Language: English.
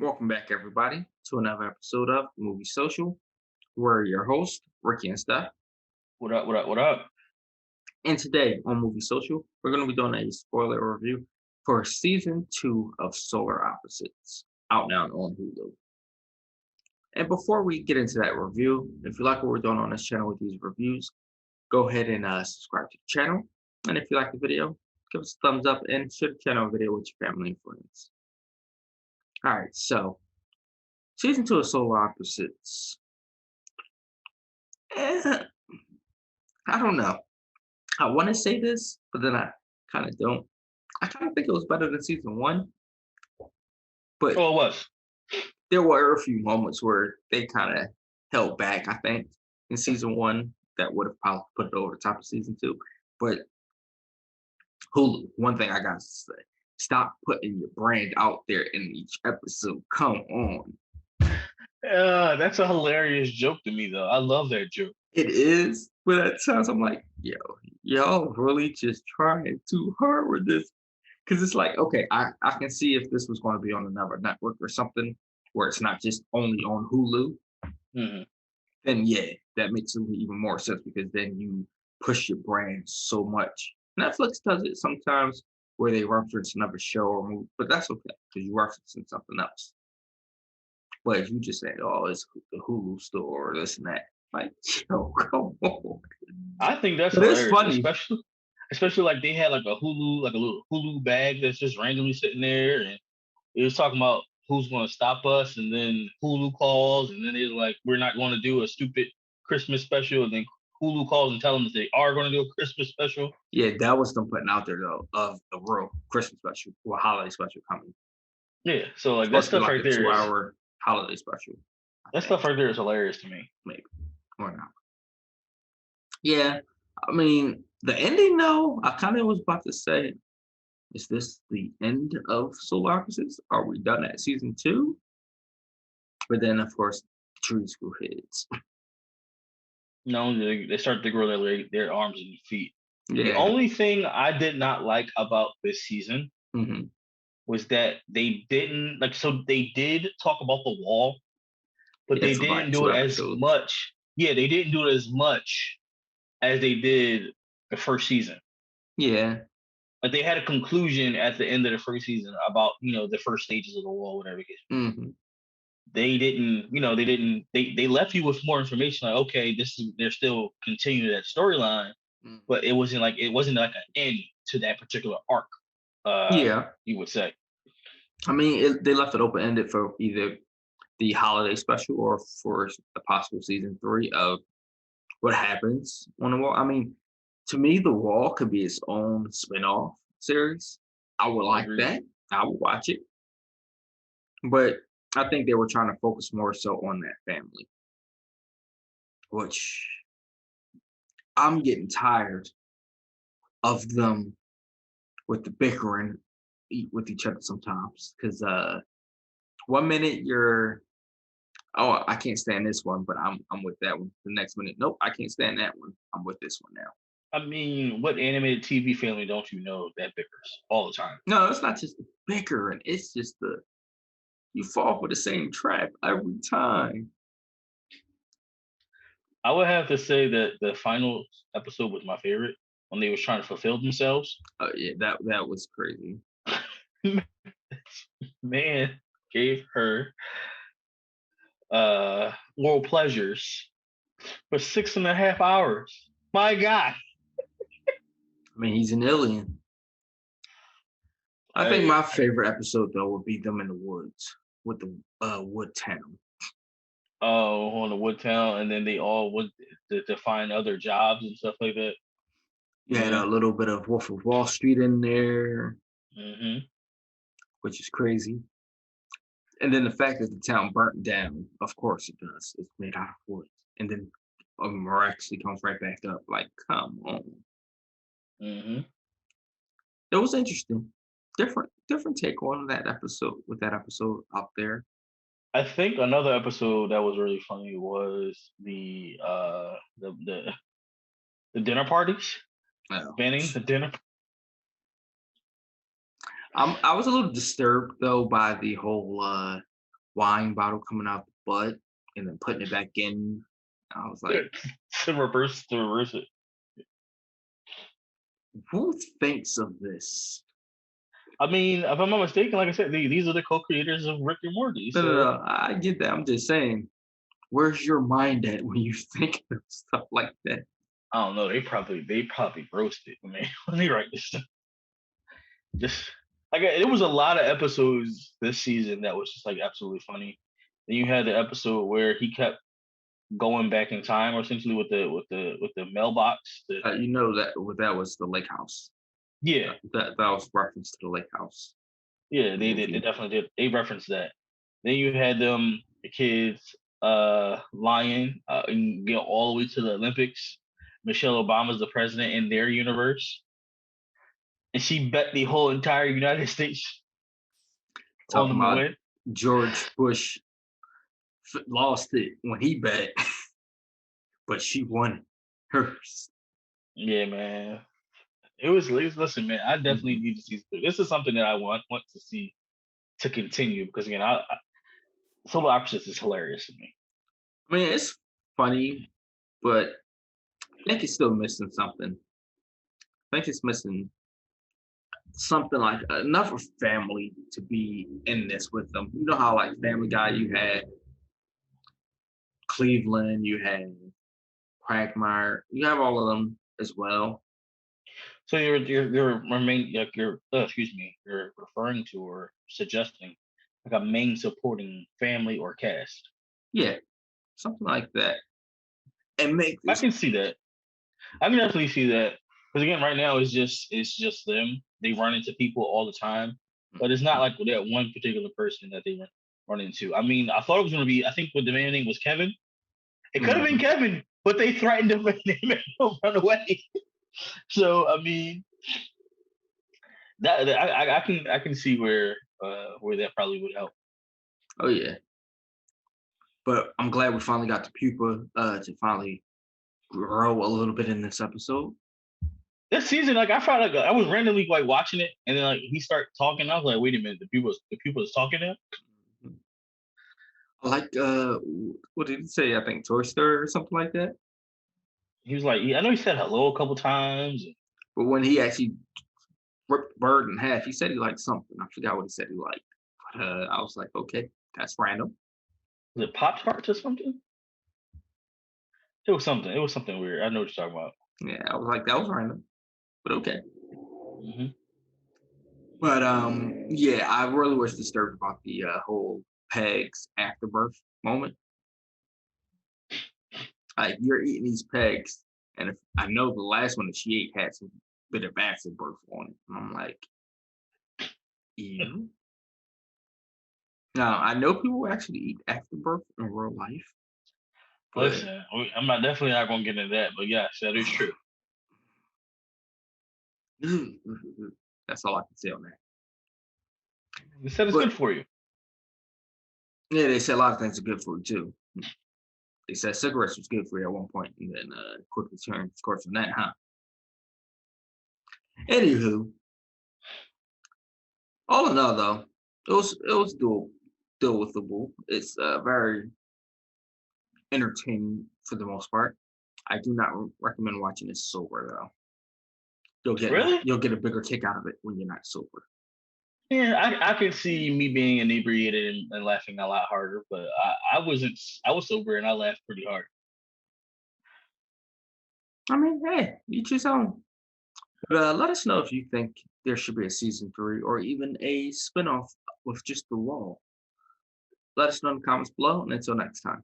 Welcome back, everybody, to another episode of Movie Social. We're your hosts, Ricky and Steph. What up? What up? What up? And today on Movie Social, we're going to be doing a spoiler review for season two of Solar Opposites, out now on Hulu. And before we get into that review, if you like what we're doing on this channel with these reviews, go ahead and subscribe to the channel. And if you like the video, give us a thumbs up and share the channel video with your family and friends. All right, so season two of Solar Opposites. Eh, I don't know. I want to say this, but then I kind of don't. I kind of think it was better than season one, but Oh, it was. there were a few moments where they kind of held back, I think, in season one that would have probably put it over the top of season two. But Hulu, one thing I got to say, stop putting your brand out there in each episode. Come on. That's a hilarious joke to me, though. I love that joke. It is, but at times I'm like, y'all really just trying too hard with this. Because it's like, okay, I can see if this was going to be on another network or something where it's not just only on Hulu, hmm then yeah, that makes even more sense because then you push your brand so much. Netflix does it sometimes where they reference another show or movie, but that's okay because you referencing something else. But if you just say, oh, it's the Hulu store or this and that, like, yo, come on. I think that's But it's hilarious, funny. especially like they had like a Hulu, like a little Hulu bag that's just randomly sitting there, and it was talking about who's going to stop us, and then Hulu calls, and then they're like, we're not going to do a stupid Christmas special, and then Hulu calls and tell them that they are going to do a Christmas special. Yeah, that was them putting out there though of the real Christmas special or holiday special coming. Yeah, so It's like supposed to be like a 2 hour holiday special, I that think, stuff right there is hilarious to me. maybe or not. Yeah, I mean the ending though. I kind of was about to say, is this the end of Solar Opposites? Are we done at season two? But then of course, trees grew heads. No, they started to grow their arms and feet. The Yeah. only thing I did not like about this season Hmm. was that they didn't like. So they did talk about the wall, but Yeah, they for didn't like do two it as episodes. much. Yeah, they didn't do it as much as they did the first season. Yeah. Like they had a conclusion at the end of the first season about the first stages of the wall, whatever the case. Hmm. They didn't, they didn't. They left you with more information. Like, okay, this is they're still continuing that storyline, but it wasn't like an end to that particular arc. Yeah. You would say. I mean, they left it open ended for either the holiday special or for a possible season three of what happens on the wall. I mean, to me, the wall could be its own spin-off series. I would like Agreed. that. I would watch it. But I think they were trying to focus more so on that family, which I'm getting tired of them with the bickering with each other sometimes. Because 1 minute you're, oh, I can't stand this one, but I'm with that one. The next minute, nope, I can't stand that one. I'm with this one now. I mean, what animated TV family don't you know that bickers all the time? No, it's not just the bickering. It's just the you fall for the same trap every time. I would have to say that the final episode was my favorite when they was trying to fulfill themselves. Oh yeah, that was crazy. Man gave her world pleasures for 6.5 hours. My God. I mean, he's an alien. I think I, my favorite episode though would be them in the woods with the wood town. on the Woodtown, and then they all went to find other jobs and stuff like that. You had Yeah. a little bit of Wolf of Wall Street in there, hmm which is crazy. And then the fact that the town burnt down, of course it does. It's made out of wood. And then miraculously comes right back up. Like, come on. hmm It was interesting. Different take on that episode with that episode out there. I think another episode that was really funny was the dinner parties, Well, banning the dinner. I was a little disturbed though by the whole wine bottle coming out the butt and then putting it back in. I was like, To reverse it. who thinks of this? I mean, if I'm not mistaken, like I said, these are the co-creators of Rick and Morty. No, no, So no. I get that. I'm just saying, where's your mind at when you think of stuff like that? I don't know. They probably roasted when they when they write this stuff. Just like it was a lot of episodes this season that was just like absolutely funny. Then you had the episode where he kept going back in time, or essentially with the mailbox. You know that that was the lake house. Yeah, That was reference to the lake house yeah, they did. They movie. definitely did. They referenced that. Then you had them, the kids, lying, and get all the way to the Olympics. Michelle Obama's the president in their universe, and she bet the whole entire United States on Talking them to about win. George Bush lost it when he bet, but she won hers. Yeah, man. It was. Listen, man. I definitely Mhm. need to see. This is something that I want to see to continue because again, Solar Opposites is hilarious to me. I mean, it's funny, but I think it's still missing something. I think it's missing something like enough of family to be in this with them. You know how like Family Guy, you had Cleveland, you had Quagmire, you have all of them as well. So you're remain like you're excuse me, you're referring to or suggesting like a main supporting family or cast. Yeah, something like that, and make I this. can see that. I can definitely see that. Because again, right now it's just them. They run into people all the time, but it's not like that one particular person that they run into. I mean, I thought it was gonna be. I think what the main name was Kevin. It could have been Mhm. Kevin, but they threatened him and they made him run away. So I mean, I can see where that probably would help. Oh yeah, but I'm glad we finally got the pupa to finally grow a little bit in this episode. This season, like I found like I was randomly like watching it, and then like he started talking. I was like, wait a minute, the people is talking now. Mhm. I like what did he say? I think Toy Story or something like that. He was like, yeah, I know he said hello a couple times. But when he actually ripped the bird in half, he said he liked something. I forgot what he said he liked. But I was like, okay, that's random. Was it Pop Tarts or something? It was something. It was something weird. I know what you're talking about. Yeah, I was like, that was random. But okay. Hmm. But yeah, I really was disturbed about the whole pegs afterbirth moment. Like you're eating these pegs, and if I know the last one that she ate had some bit of afterbirth on it, and I'm like, ew. Now I know people actually eat afterbirth in real life, but Listen, I'm not definitely not gonna get into that, but yes, that is true. that's all I can say on that. They said it's good But for you. yeah, they said a lot of things are good for you too. They said cigarettes was good for you at one point, and then quickly turned, of course, from that, huh? Anywho, all in all, though, it was deal withable. It's very entertaining for the most part. I do not recommend watching this sober though. Really? You'll get a bigger kick out of it when you're not sober. Yeah, I can see me being inebriated and laughing a lot harder, but I wasn't. I was sober and I laughed pretty hard. I mean, hey, each his own. But let us know if you think there should be a season three or even a spinoff with just the wall. Let us know in the comments below, and until next time.